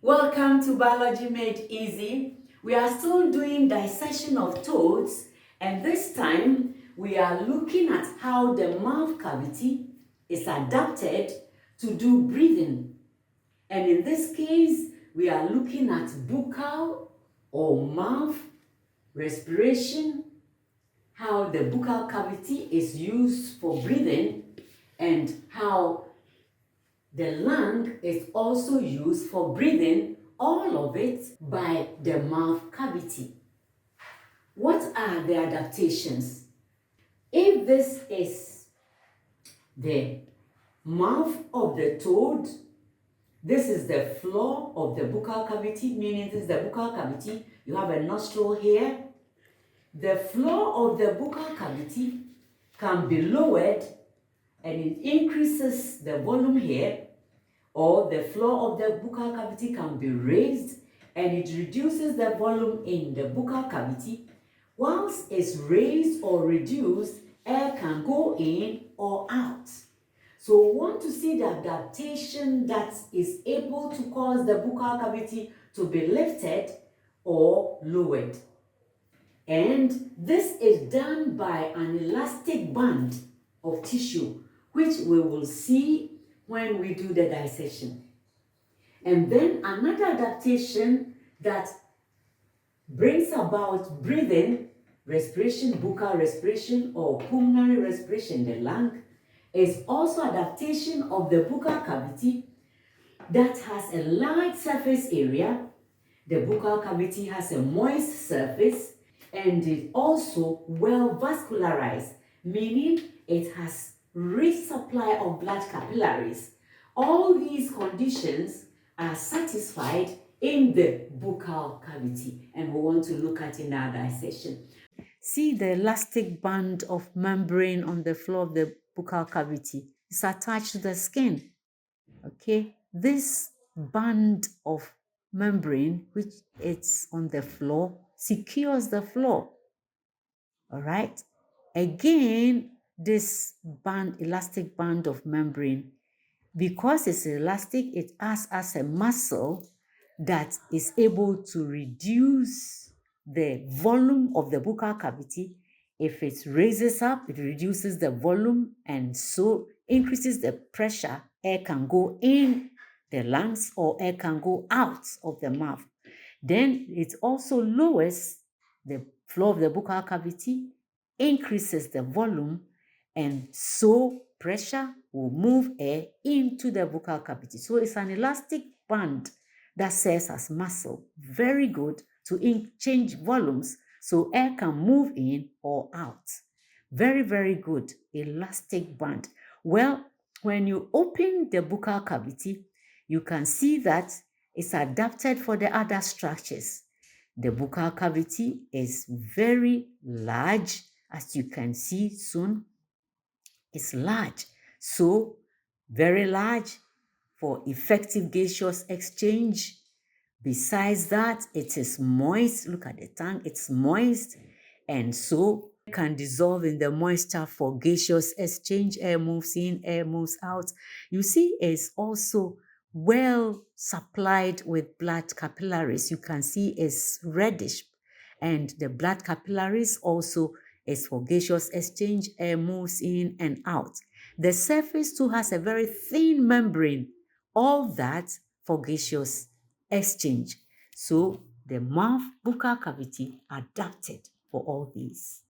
Welcome to Biology Made Easy. We are still doing dissection of toads, and this time we are looking at how the mouth cavity is adapted to do breathing. And in this case, we are looking at buccal or mouth respiration, how the buccal cavity is used for breathing, and how the lung is also used for breathing, all of it by the mouth cavity. What are the adaptations? If this is the mouth of the toad, this is the floor of the buccal cavity, meaning this is the buccal cavity. You have a nostril here. The floor of the buccal cavity can be lowered and it increases the volume here, or the floor of the buccal cavity can be raised and it reduces the volume in the buccal cavity. Once it's raised or reduced, air can go in or out. So we want to see the adaptation that is able to cause the buccal cavity to be lifted or lowered. And this is done by an elastic band of tissue, which we will see when we do the dissection. And then another adaptation that brings about breathing, respiration, buccal respiration or pulmonary respiration, the lung, is also adaptation of the buccal cavity that has a large surface area. The buccal cavity has a moist surface and is also well vascularized, meaning it has rich supply of blood capillaries. All these conditions are satisfied in the buccal cavity, and we want to look at in our dissection. See the elastic band of membrane on the floor of the buccal cavity. It's attached to the skin. Okay, this band of membrane, which is on the floor, secures the floor. All right. Again, this band, elastic band of membrane, because it's elastic, it acts as a muscle that is able to reduce the volume of the buccal cavity. If it raises up, it reduces the volume and so increases the pressure. Air can go in the lungs or air can go out of the mouth. Then it also lowers the flow of the buccal cavity, increases the volume, and so pressure will move air into the buccal cavity. So it's an elastic band that serves as muscle. Very good to change volumes so air can move in or out. Very, very good elastic band. Well, when you open the buccal cavity, you can see that it's adapted for the other structures. The buccal cavity is very large, as you can see soon. It's large, so very large for effective gaseous exchange. Besides that, it is moist. Look at the tongue, it's moist, and so can dissolve in the moisture for gaseous exchange. Air moves in, air moves out. You see, it's also well supplied with blood capillaries. You can see it's reddish, and the blood capillaries also is for gaseous exchange. Air moves in and out. The surface too has a very thin membrane. All that for gaseous exchange. So the mouth buccal cavity adapted for all these.